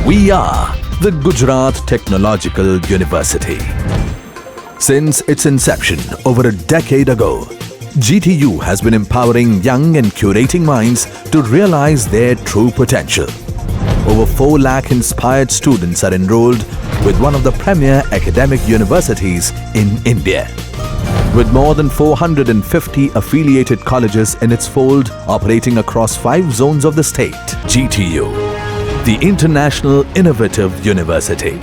We are the Gujarat Technological University. Since its inception over a decade ago, GTU has been empowering young and curating minds to realize their true potential. Over 4 lakh inspired students are enrolled with one of the premier academic universities in India. With more than 450 affiliated colleges in its fold operating across 5 zones of the state, GTU, the International Innovative University,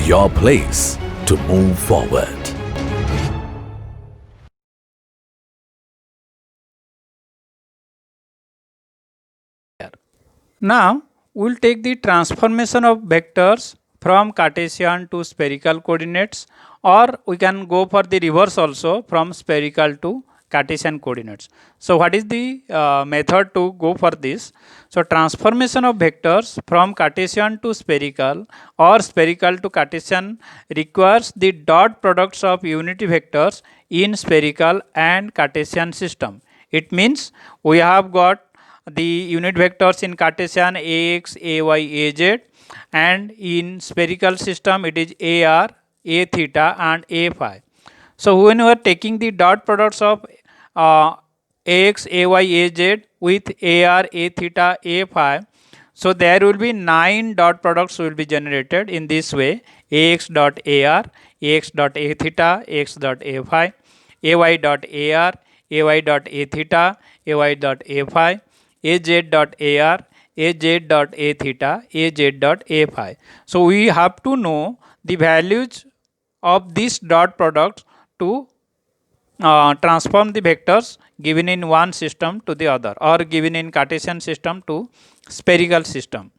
your place to move forward. Now, we'll take the transformation of vectors from Cartesian to spherical coordinates, or we can go for the reverse also from spherical to Cartesian coordinates. So, what is the method to go for this? So, transformation of vectors from Cartesian to spherical or spherical to Cartesian requires the dot products of unity vectors in spherical and Cartesian system. It means we have got the unit vectors in Cartesian ax, ay, az, and in spherical system it is ar, a theta and a phi. So when we are taking the dot products of ax, ay, az with ar, a theta, a phi, so there will be 9 dot products will be generated in this way: ax dot ar, ax dot a theta, ax dot a phi, ay dot ar, ay dot a theta, ay dot a phi, az dot ar, az dot a theta, az dot a phi. So we have to know the values of this dot product to transform the vectors given in one system to the other, or given in Cartesian system to spherical system.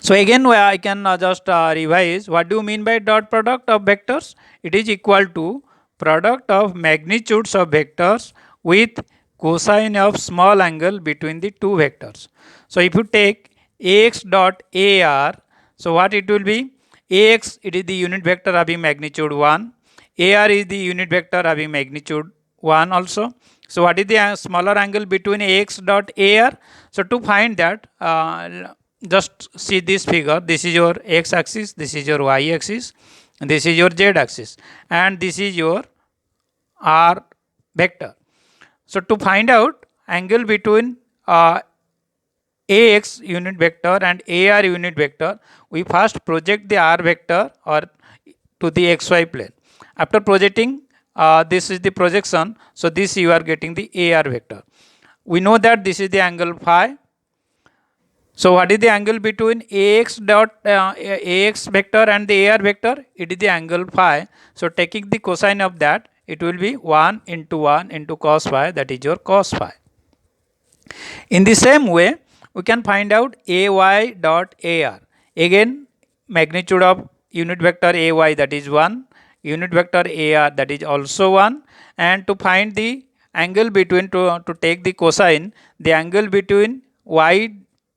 So again I can just revise. What do you mean by dot product of vectors? It is equal to product of magnitudes of vectors with cosine of small angle between the two vectors. So if you take ax dot ar, so what it will be? Ax, it is the unit vector having magnitude 1. Ar is the unit vector having magnitude 1 also. So what is the smaller angle between ax dot ar? So to find that, just see this figure. This is your x axis, this is your y axis, and this is your z axis, and this is your r vector. So to find out angle between ax unit vector and ar unit vector, we first project the r vector or to the xy plane. After projecting, this is the projection, so this you are getting the ar vector. We know that this is the angle phi. So what is the angle between ax vector and the ar vector? It is the angle phi. So taking the cosine of that, it will be 1 into cos phi, that is your cos phi. In the same way, we can find out ay dot ar. Again, magnitude of unit vector ay, that is 1, unit vector ar, that is also 1, and to find the angle between, to take the cosine, the angle between y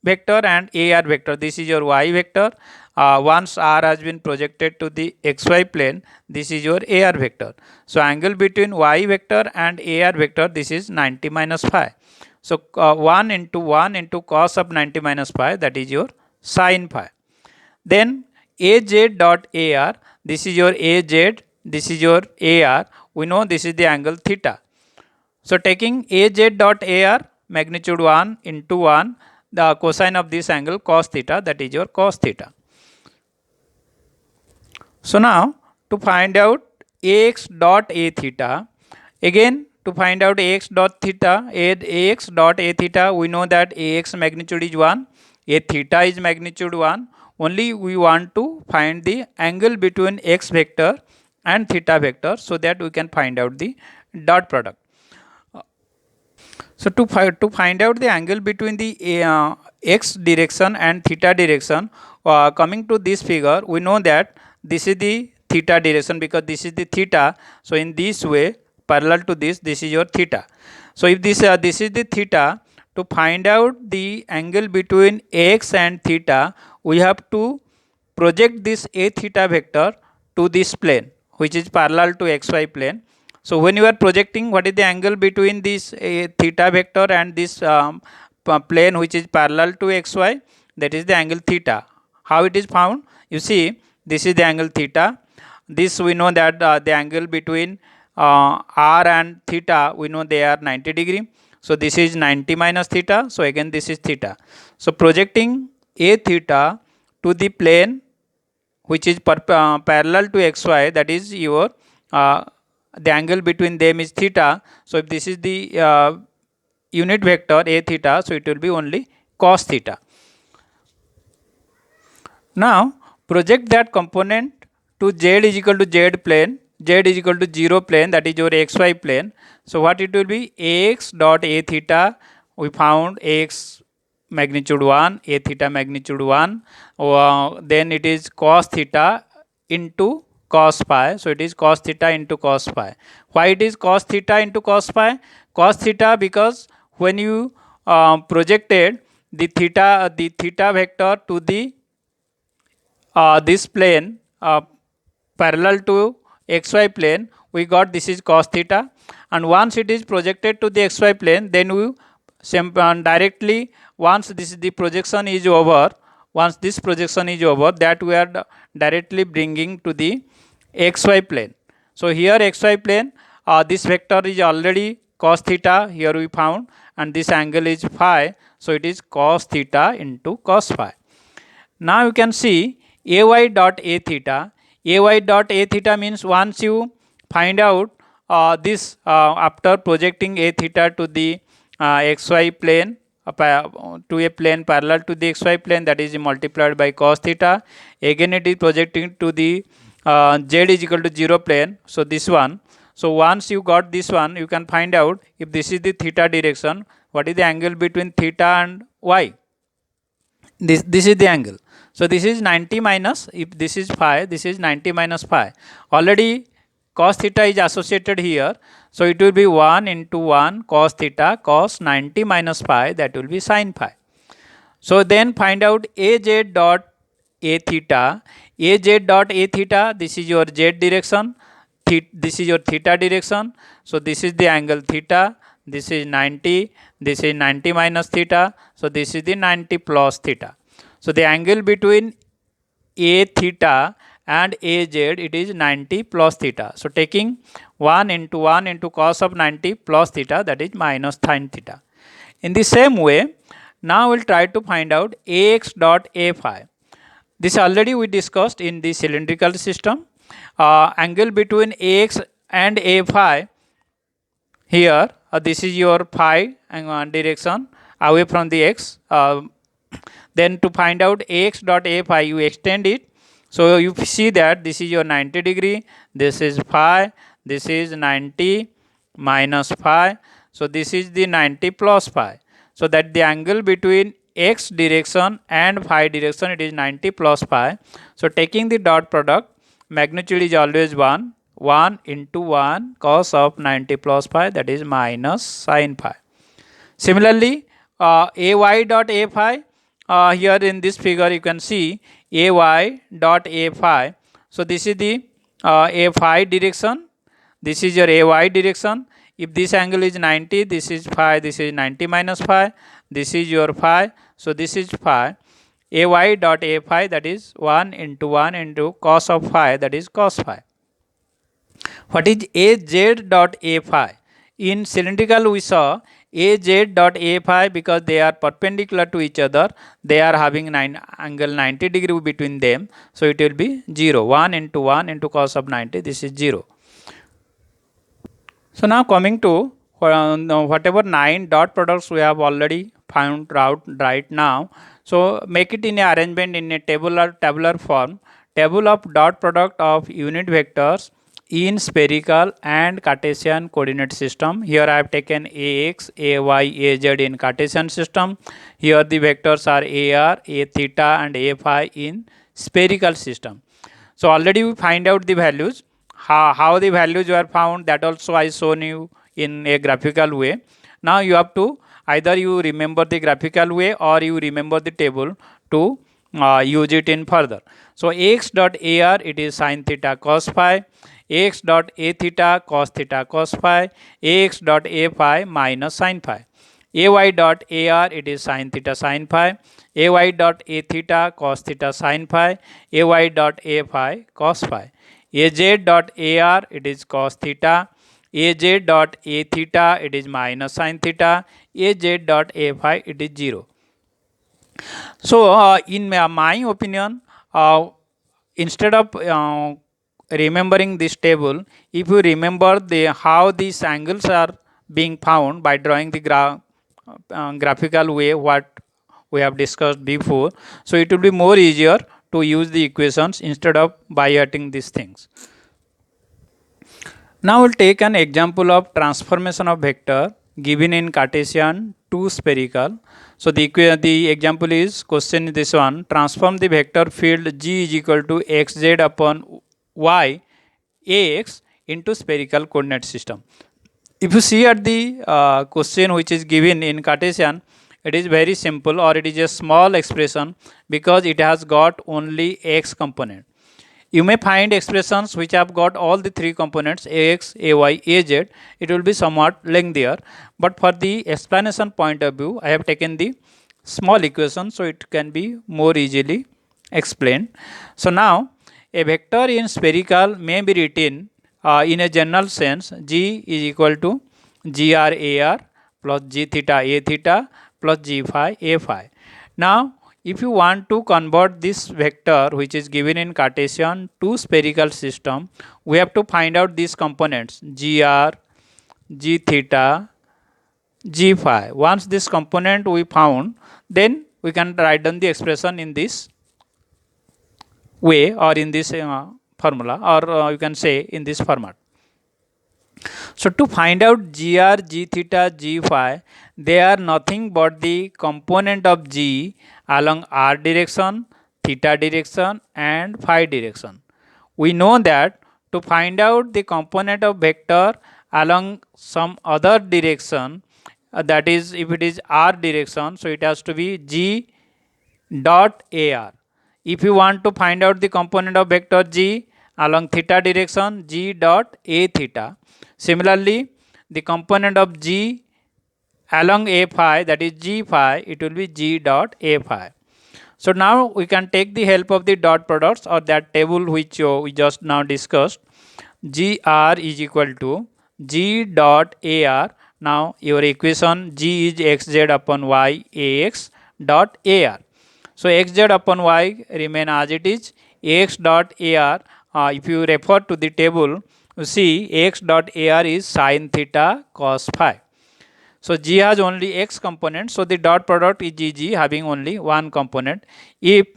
vector and ar vector, this is your y vector. Once r has been projected to the xy plane, this is your ar vector. So angle between y vector and ar vector, this is 90 minus phi. So 1 into cos of 90 minus phi, that is your sin phi. Then az dot ar, this is your az, this is your ar. We know this is the angle theta. So taking az dot ar, magnitude 1 into 1, the cosine of this angle cos theta, that is your cos theta. So now to find out ax dot a theta, again to find out ax dot theta, ax dot a theta, we know that ax magnitude is 1, a theta is magnitude 1. Only we want to find the angle between x vector and theta vector, so that we can find out the dot product. So to find out the angle between the x direction and theta direction, coming to this figure, we know that this is the theta direction because this is the theta. So in this way, parallel to this, this is your theta. So if this is the theta, to find out the angle between x and theta, we have to project this a theta vector to this plane, which is parallel to xy plane. So when you are projecting, what is the angle between this theta vector and this plane which is parallel to xy? that is the angle theta. How it is found? You see, this is the angle theta. This we know that the angle between r and theta, we know they are 90 degree. So this is 90 minus theta. So again this is theta. So projecting a theta to the plane which is parallel to xy, that is your the angle between them is theta. So if this is the unit vector a theta, so it will be only cos theta. Now project that component to z is equal to z plane, z is equal to 0 plane, that is your xy plane. So what it will be? Ax dot a theta, we found ax magnitude 1, a theta magnitude 1, then it is cos theta into cos phi. So it is cos theta into cos phi. Why it is cos theta into cos phi? Cos theta because when you projected the theta vector to the this plane parallel to xy plane, we got this is cos theta, and once it is projected to the xy plane, then we directly, once this the projection is over, once this projection is over, that we are directly bringing to the xy plane. So here xy plane, this vector is already cos theta, here we found, and this angle is phi, so it is cos theta into cos phi. Now you can see ay dot a theta. Ay dot a theta means once you find out this after projecting a theta to the xy plane, to a plane parallel to the xy plane, that is multiplied by cos theta. Again it is projecting to the z is equal to 0 plane, so this one. So once you got this one, you can find out if this is the theta direction, what is the angle between theta and y. This is the angle. So this is 90 minus, if this is phi, this is 90 minus phi. Already cos theta is associated here. So it will be 1 into 1 cos theta cos 90 minus phi, that will be sin phi. So then find out az dot a theta. Az dot a theta, this is your z direction, this is your theta direction. So this is the angle theta, this is 90, this is 90 minus theta. So this is the 90 plus theta. So the angle between a theta and az, it is 90 plus theta. So taking 1 into cos of 90 plus theta, that is minus sin theta. In the same way, now we'll try to find out ax dot a phi. This already we discussed in the cylindrical system. Angle between ax and a phi, here this is your phi direction away from the x. Then to find out ax dot a phi, you extend it. So you see that this is your 90 degree, this is phi, this is 90 minus phi. So this is the 90 plus phi. So that the angle between x direction and phi direction, it is 90 plus phi. So taking the dot product, magnitude is always 1. 1 into 1 cos of 90 plus phi, that is minus sin phi. Similarly, ay dot a phi, here in this figure you can see ay dot a phi. So this is the a phi direction, this is your ay direction. If this angle is 90, this is phi, this is 90 minus phi, this is your phi. So this is phi. Ay dot a phi, that is 1 into cos of phi, that is cos phi. What is az dot a phi? In cylindrical we saw az dot a phi, because they are perpendicular to each other, they are having angle 90 degree between them. So it will be 0. 1 into cos of 90, this is 0. So now coming to whatever 9 dot products we have already found out right now. So make it in a arrangement in a tabular form. Table of dot product of unit vectors in spherical and Cartesian coordinate system. Here I have taken ax, ay, az in Cartesian system. Here the vectors are ar, a theta and a phi in spherical system. So already we find out the values. How the values were found, that also I shown you in a graphical way. Now you have to either you remember the graphical way or you remember the table to use it in further. So ax dot ar, it is sin theta cos phi, ax dot a theta cos phi, ax dot a phi minus sin phi. ay dot ar, it is sin theta sin phi, ay dot a theta cos theta sin phi, ay dot a phi cos phi, az dot ar, it is cos theta, az dot a theta, it is minus sin theta, az dot a phi, it is 0. So in my opinion, instead of remembering this table, if you remember how these angles are being found by drawing the graphical way what we have discussed before, so it will be more easier to use the equations instead of by hearting these things. Now we'll take an example of transformation of vector given in Cartesian to spherical. So the example is, question is this one: transform the vector field G is equal to xz upon y ax into spherical coordinate system. If you see at the question which is given in Cartesian, it is very simple, or it is a small expression because it has got only x component. You may find expressions which have got all the three components ax, ay, az. It will be somewhat lengthier, but for the explanation point of view, I have taken the small equation so it can be more easily explained. So now a vector in spherical may be written in a general sense: G is equal to gr ar plus g theta a theta plus g phi a phi. Now if you want to convert this vector which is given in Cartesian to spherical system, we have to find out these components gr, g theta, g phi. Once this component we found, then we can write down the expression in this way, or in this formula, or you can say in this format. So to find out gr, g theta, g phi, they are nothing but the component of g along r direction, theta direction and phi direction. We know that to find out the component of vector along some other direction, that is if it is r direction, so it has to be g dot ar. If you want to find out the component of vector g along theta direction, g dot a theta. Similarly, the component of g along a phi, that is g phi, it will be g dot a phi. So now we can take the help of the dot products or that table which we just now discussed. gr is equal to g dot ar. Now your equation g is xz upon y ax dot ar. So xz upon y remain as it is. Ax dot ar, if you refer to the table, you see x dot ar is sin theta cos phi. So g has only x component, so the dot product is gg having only one component. If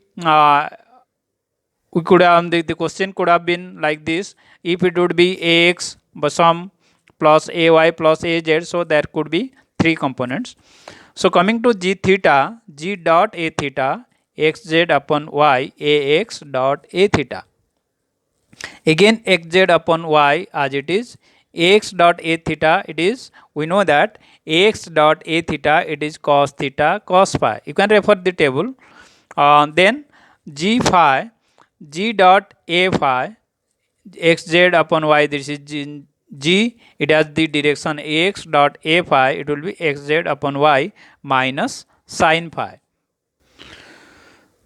we could have the question could have been like this: if it would be ax sum plus ay plus az, so there could be three components. So coming to g theta, g dot a theta, xz upon y ax dot a theta. Again xz upon y as it is. Ax dot a theta, it is, we know that ax dot a theta, it is cos theta cos phi. You can refer the table. Then g phi, g dot a phi, xz upon y, this is g, it has the direction ax dot a phi, it will be xz upon y minus sin phi.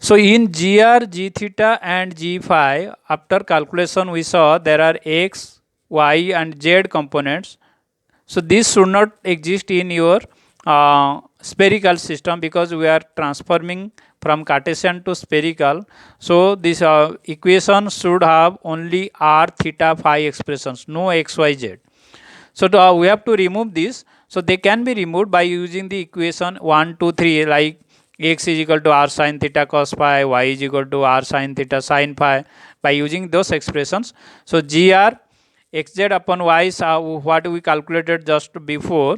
So in gr, g theta and g phi, after calculation we saw there are x, y and z components. So this should not exist in your spherical system because we are transforming from Cartesian to spherical. So this equation should have only r, theta, phi expressions, no x, y, z. So we have to remove this. So they can be removed by using the equation 1, 2, 3, like x is equal to r sin theta cos phi, y is equal to r sin theta sin phi, by using those expressions. So gr xz upon y is what we calculated just before.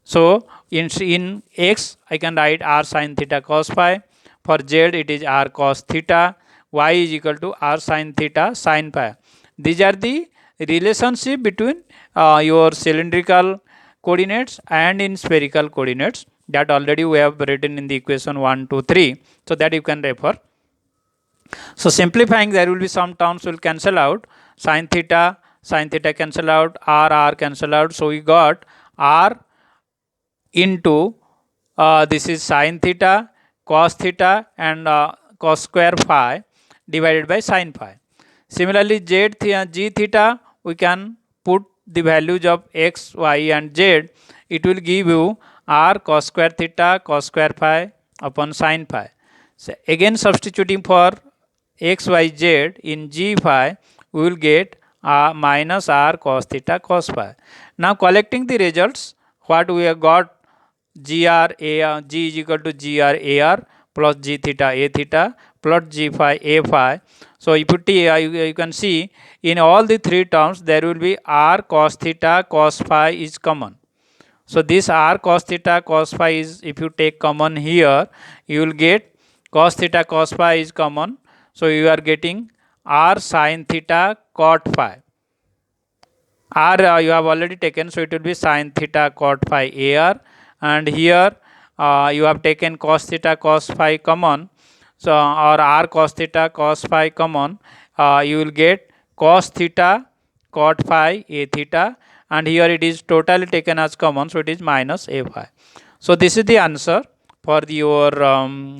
So in x I can write r sin theta cos phi, for z it is r cos theta, y is equal to r sin theta sin phi. These are the relationship between your cylindrical coordinates and in spherical coordinates, that already we have written in the equation 1, 2, 3, so that you can refer. So simplifying, there will be some terms will cancel out, sin theta cancel out, r cancel out, so we got r into this is sin theta, cos theta and cos square phi divided by sin phi. Similarly, g theta, we can put the values of x, y and z. It will give you r cos square theta cos square phi upon sin phi. So again substituting for x, y, z in g phi, we will get minus r cos theta cos phi. Now collecting the results, what we have got, g is equal to gr plus g theta a theta plus g phi a phi. So if you can see in all the three terms there will be r cos theta cos phi is common. So this r cos theta cos phi is, if you take common here, you will get cos theta cos phi is common. So you are getting r sin theta cot phi. R you have already taken, so it will be sin theta cot phi AR, and here you have taken cos theta cos phi common, so or r cos theta cos phi common, you will get cos theta cot phi a theta, and here it is totally taken as common, so it is minus a phi. So this is the answer for your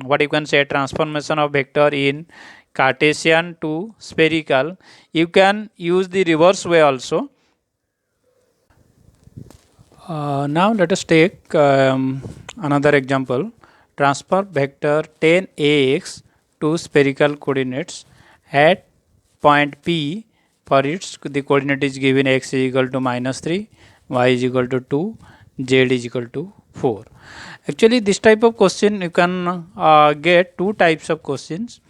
what you can say transformation of vector in Cartesian to spherical. You can use the reverse way also. Now let us take another example. Transfer vector tan ax to spherical coordinates at point P. For its the coordinate is given x is equal to -3, y is equal to 2, z is equal to 4. Actually this type of question you can get two types of questions.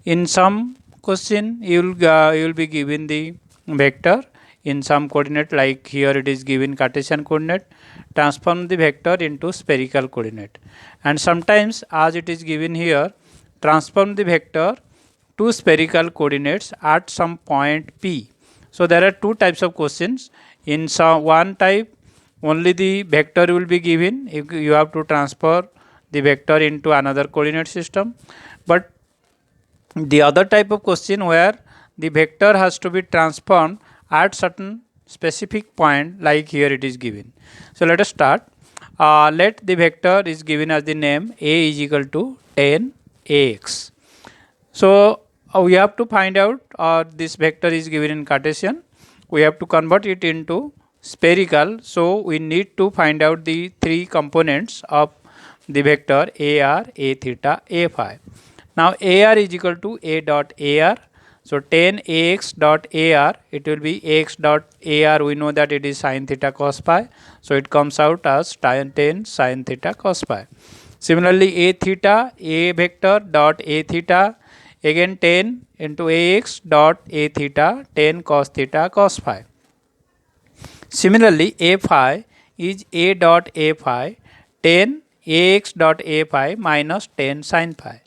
In some question you will be given the vector in some coordinate, like here it is given Cartesian coordinate, transform the vector into spherical coordinate, and sometimes as it is given here, transform the vector to spherical coordinates at some point P. So there are two types of questions. In some one type only the vector will be given, you have to transfer the vector into another coordinate system, but the other type of question where the vector has to be transformed at certain specific point, like here it is given. So let us start. Let the vector is given as the name a is equal to tan ax. So we have to find out this vector is given in Cartesian. We have to convert it into spherical. So we need to find out the three components of the vector ar, a theta, a phi. Now ar is equal to a dot ar. So tan ax dot ar, it will be ax dot ar, we know that it is sin theta cos phi, so it comes out as tan sin theta cos phi. Similarly a theta, a vector dot a theta, again tan into ax dot a theta, tan cos theta cos phi. Similarly a phi is a dot a phi, tan ax dot a phi minus tan sin phi.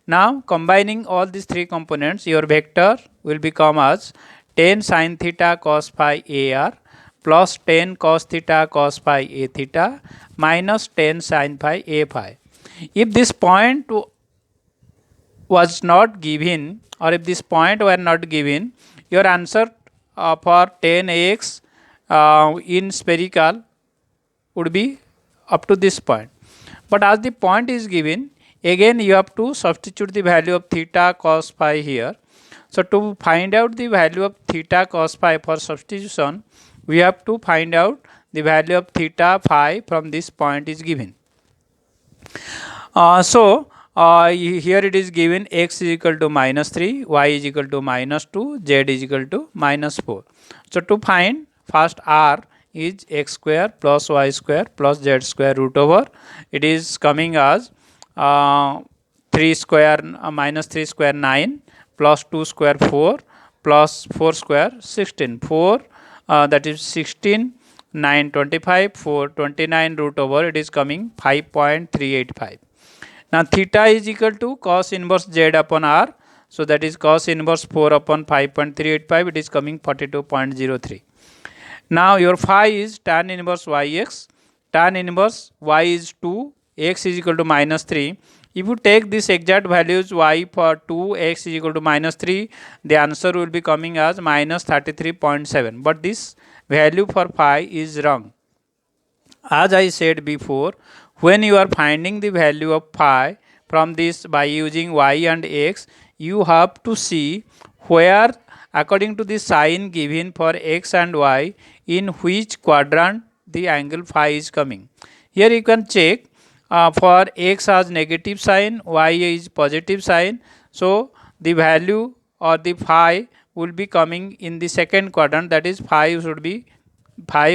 Now combining all these three components, your vector will become as tan sin theta cos phi ar plus tan cos theta cos phi a theta minus tan sin phi a phi. If this point was not given, or if this point were not given, your answer for tan ax in spherical would be up to this point. But as the point is given, again you have to substitute the value of theta cos phi here. So to find out the value of theta cos phi for substitution, we have to find out the value of theta phi from this point is given. Here it is given x is equal to -3, y is equal to -2, z is equal to -4. So to find, first r is x square plus y square plus z square root over, it is coming as 3 square minus 3 square 9 plus 2 square 4 plus 4 square 16. 4 that is 16, 9 25, 4 29 root over, it is coming 5.385. Now theta is equal to cos inverse z upon r, so that is cos inverse 4 upon 5.385, it is coming 42.03. Now your phi is tan inverse yx, tan inverse y is 2, x is equal to -3. If you take this exact values y for 2, x is equal to -3, the answer will be coming as -33.7. But this value for phi is wrong. As I said before, when you are finding the value of phi from this by using y and x, you have to see where, according to the sign given for x and y, in which quadrant the angle phi is coming. Here you can check, for x has negative sign, y is positive sign, so the value or the phi will be coming in the second quadrant, that is phi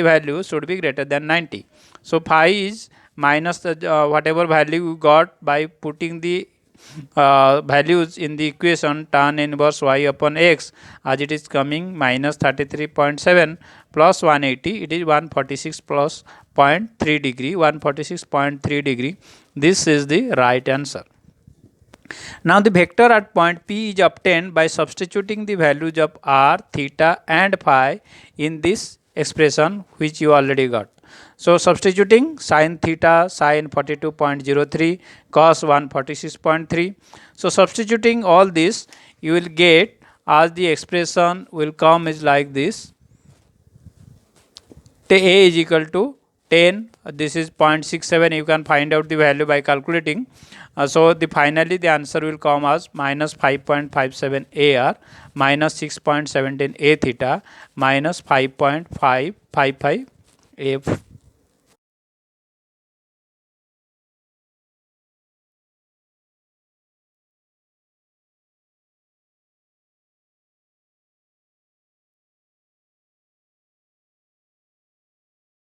value should be greater than 90. So phi is minus the whatever value you got by putting the values in the equation tan inverse y upon x, as it is coming minus 33.7 plus 180, it is 146 plus 0.3 degree, 146.3 degree. This is the right answer. Now the vector at point P is obtained by substituting the values of r, theta and phi in this expression which you already got. So substituting sin theta, sin 42.03, cos 146.3. So substituting all this, you will get, as the expression will come is like this. A is equal to 10, this is 0.67, you can find out the value by calculating. So finally the answer will come as minus 5.57 AR, minus 6.17 A theta, minus 5.555 A